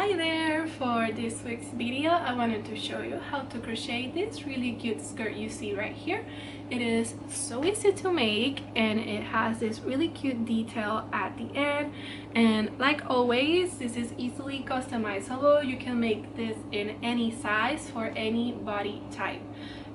Hi there! For this week's video I wanted to show you how to crochet this really cute skirt you see right here. It is so easy to make and it has this really cute detail at the end, and like always this is easily customizable. You can make this in any size for any body type.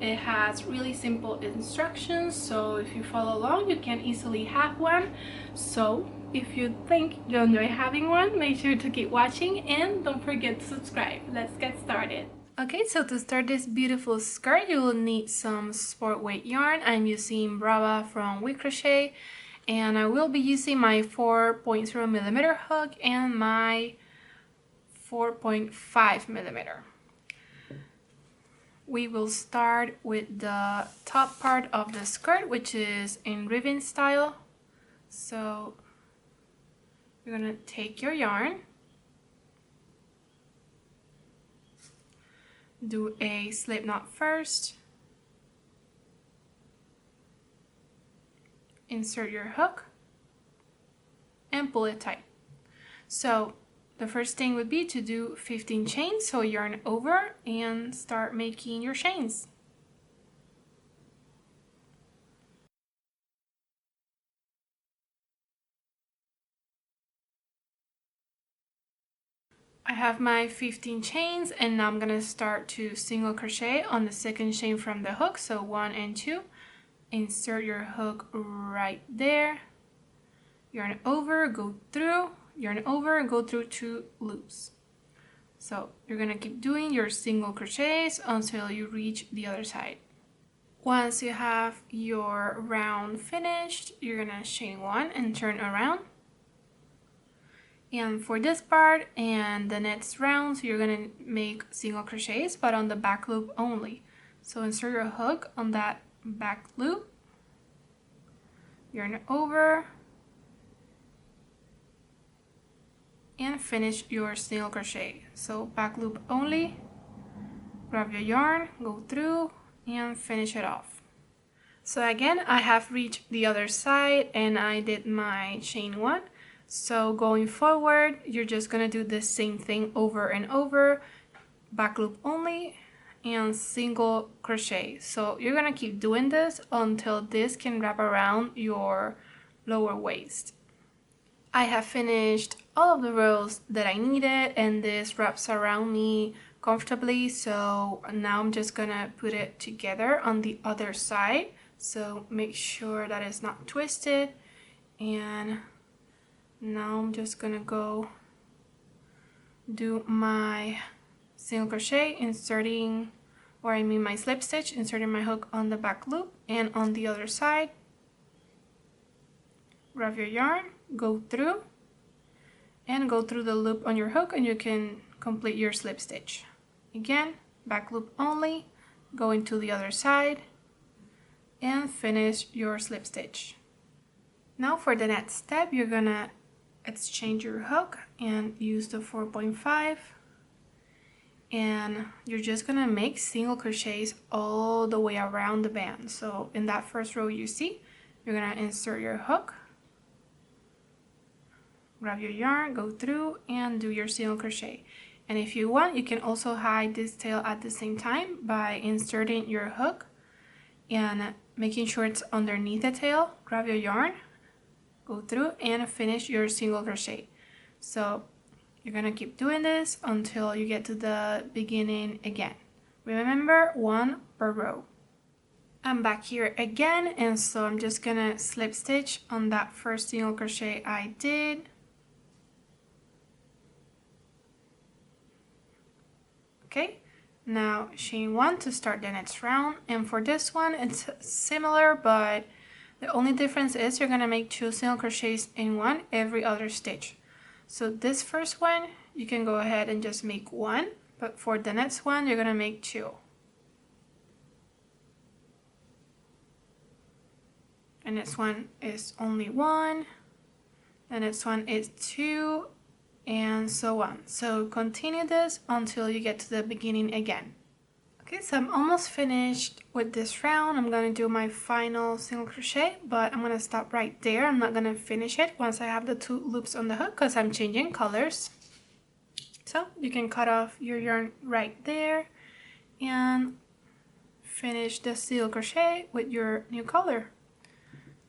It has really simple instructions, so if you follow along you can easily have one. So if you think you enjoy having one, make sure to keep watching and don't forget to subscribe. Let's get started. Okay, so to start this beautiful skirt you will need some sport weight yarn. I'm using Brava from Crochet, and I will be using my 4.0mm hook and my 4.5mm. We will start with the top part of the skirt, which is in ribbon style. So you're gonna take your yarn, do a slip knot first, insert your hook, and pull it tight. So the first thing would be to do 15 chains, so yarn over and start making your chains. I have my 15 chains and now I'm gonna start to single crochet on the second chain from the hook, so 1 and 2. Insert your hook right there, yarn over, go through, yarn over, and go through 2 loops. So you're gonna keep doing your single crochets until you reach the other side. Once you have your round finished, you're gonna chain 1 and turn around. And for this part and the next round, you're gonna make single crochets but on the back loop only. So insert your hook on that back loop, yarn over, and finish your single crochet. So back loop only, grab your yarn, go through and finish it off. So again, I have reached the other side and I did my chain 1. So going forward, you're just gonna do the same thing over and over, back loop only and single crochet. So you're gonna keep doing this until this can wrap around your lower waist. I have finished all of the rows that I needed and this wraps around me comfortably, so now I'm just gonna put it together on the other side. So make sure that it's not twisted, and now I'm just gonna go do my single crochet, inserting, or I mean my slip stitch, inserting my hook on the back loop, and on the other side, grab your yarn, go through, and go through the loop on your hook and you can complete your slip stitch. Again, back loop only, go into the other side, and finish your slip stitch. Now for the next step, you're gonna exchange your hook and use the 4.5, and you're just gonna make single crochets all the way around the band. So in that first row you see, you're gonna insert your hook, grab your yarn, go through and do your single crochet. And if you want, you can also hide this tail at the same time by inserting your hook and making sure it's underneath the tail. Grab your yarn, go through and finish your single crochet. So you're gonna keep doing this until you get to the beginning again. Remember, 1 per row. I'm back here again, and so I'm just gonna slip stitch on that first single crochet I did. Okay, now chain 1 to start the next round, and for this one it's similar, but the only difference is you're gonna make 2 single crochets in 1 every other stitch. So this first one you can go ahead and just make 1, but for the next one you're gonna make 2. And this one is only 1, the next one is 2, and so on. So continue this until you get to the beginning again. Okay, so I'm almost finished with this round. I'm gonna do my final single crochet, but I'm gonna stop right there. I'm not gonna finish it once I have the 2 loops on the hook because I'm changing colors. So you can cut off your yarn right there and finish the single crochet with your new color.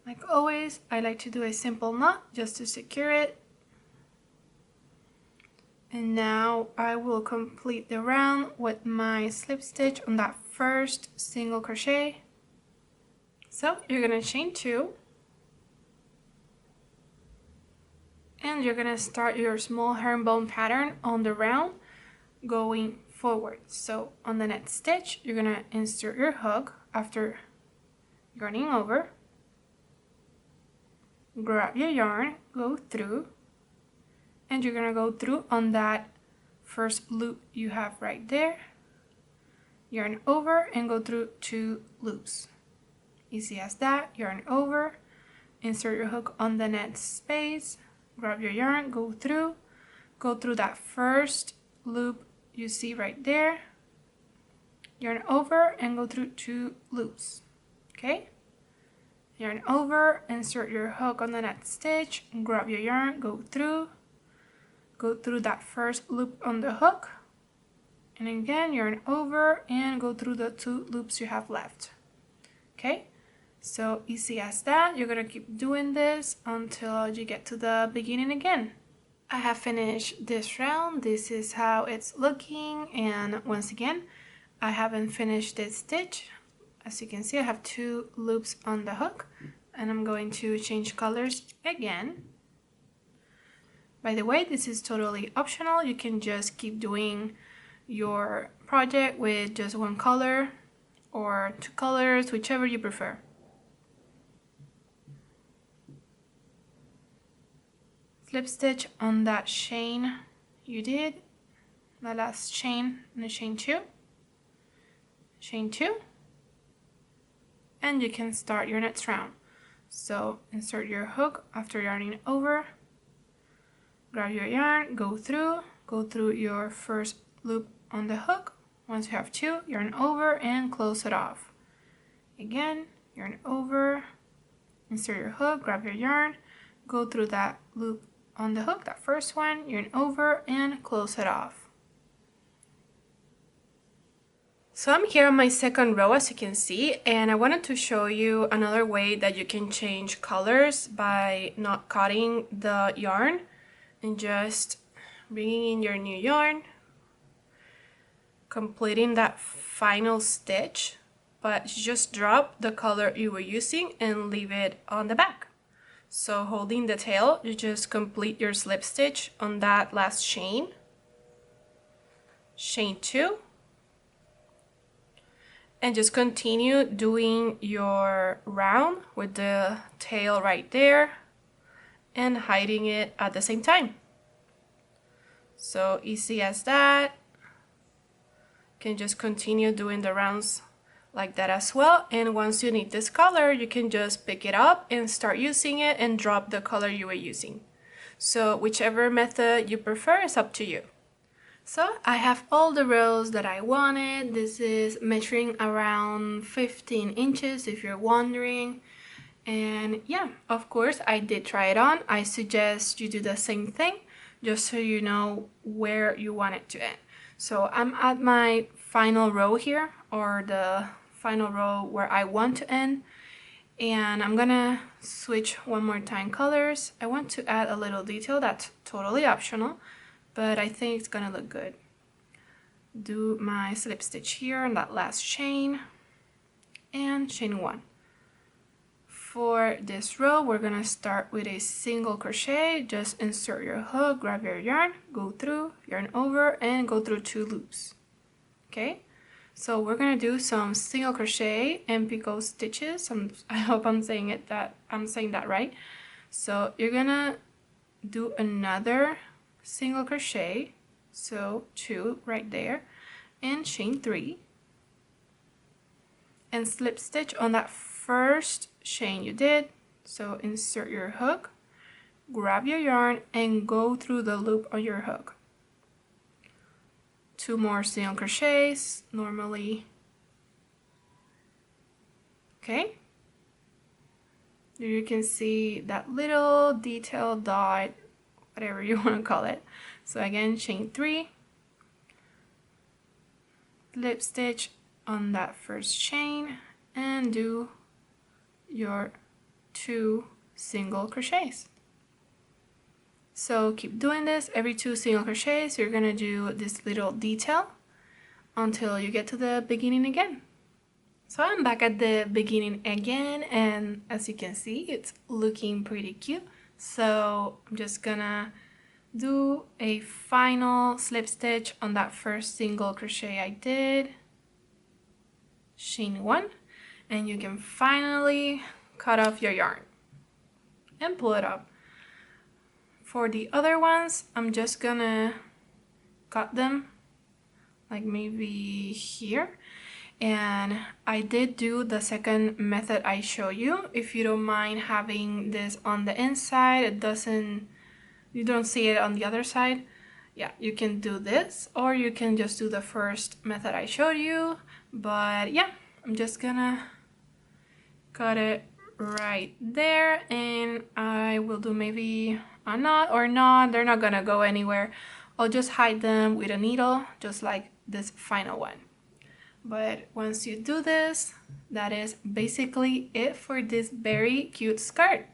Like always, I like to do a simple knot just to secure it. And now I will complete the round with my slip stitch on that first single crochet. So you're gonna chain 2 and you're gonna start your small herringbone pattern on the round going forward. So on the next stitch, you're gonna insert your hook after yarning over, grab your yarn, go through, and you're gonna go through on that first loop you have right there, yarn over and go through 2 loops. Easy as that. Yarn over, insert your hook on the next space, grab your yarn, go through that first loop you see right there, yarn over and go through 2 loops. Okay, yarn over, insert your hook on the next stitch, grab your yarn, go through that first loop on the hook, and again yarn over and go through the 2 loops you have left. Okay, so easy as that. You're gonna keep doing this until you get to the beginning again. I have finished this round. This is how it's looking, and once again I haven't finished this stitch. As you can see, I have 2 loops on the hook, and I'm going to change colors again. By the way, this is totally optional. You can just keep doing your project with just 1 color or 2 colors, whichever you prefer. Slip stitch on that chain you did, the last chain in the chain 2, and you can start your next round. So insert your hook after yarning over, grab your yarn, go through your first loop on the hook. Once you have 2, yarn over and close it off. Again, yarn over, insert your hook, grab your yarn, go through that loop on the hook, that first one, yarn over and close it off. So I'm here on my second row, as you can see, and I wanted to show you another way that you can change colors by not cutting the yarn and just bringing in your new yarn, completing that final stitch, but just drop the color you were using and leave it on the back. So holding the tail, you just complete your slip stitch on that last chain, chain 2, and just continue doing your round with the tail right there and hiding it at the same time. So easy as that. You can just continue doing the rounds like that as well, and once you need this color, you can just pick it up and start using it and drop the color you were using. So whichever method you prefer is up to you. So I have all the rows that I wanted. This is measuring around 15 inches if you're wondering. And yeah, of course I did try it on. I suggest you do the same thing just so you know where you want it to end. So I'm at my final row here, or the final row where I want to end, and I'm gonna switch one more time colors. I want to add a little detail that's totally optional, but I think it's gonna look good. Do my slip stitch here in that last chain and chain 1. For this row, we're gonna start with a single crochet. Just insert your hook, grab your yarn, go through, yarn over, and go through 2 loops. Okay, so we're gonna do some single crochet and picot stitches. I hope I'm saying that right. So you're gonna do another single crochet, so 2 right there, and chain 3, and slip stitch on that first chain you did. So insert your hook, grab your yarn, and go through the loop on your hook. 2 more single crochets normally. Okay, you can see that little detail dot, whatever you want to call it. So again, chain 3, slip stitch on that first chain, and do your 2 single crochets. So keep doing this. Every 2 single crochets, you're gonna do this little detail until you get to the beginning again. So I'm back at the beginning again, and as you can see, it's looking pretty cute. So I'm just gonna do a final slip stitch on that first single crochet I did, chain 1, and you can finally cut off your yarn and pull it up. For the other ones, I'm just gonna cut them like maybe here. And I did do the second method I show you. If you don't mind having this on the inside, you don't see it on the other side, yeah, you can do this, or you can just do the first method I showed you. But yeah, I'm just gonna cut it right there, and I will do maybe a knot or not. They're not gonna go anywhere. I'll just hide them with a needle, just like this final one. But once you do this, that is basically it for this very cute skirt.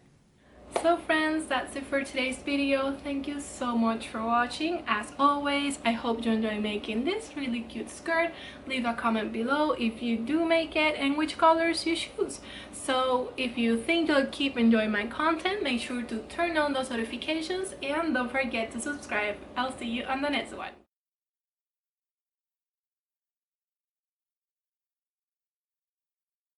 So friends, that's it for today's video. Thank you so much for watching. As always, I hope you enjoy making this really cute skirt. Leave a comment below if you do make it and which colors you choose. So if you think you'll keep enjoying my content, make sure to turn on those notifications and don't forget to subscribe. I'll see you on the next one.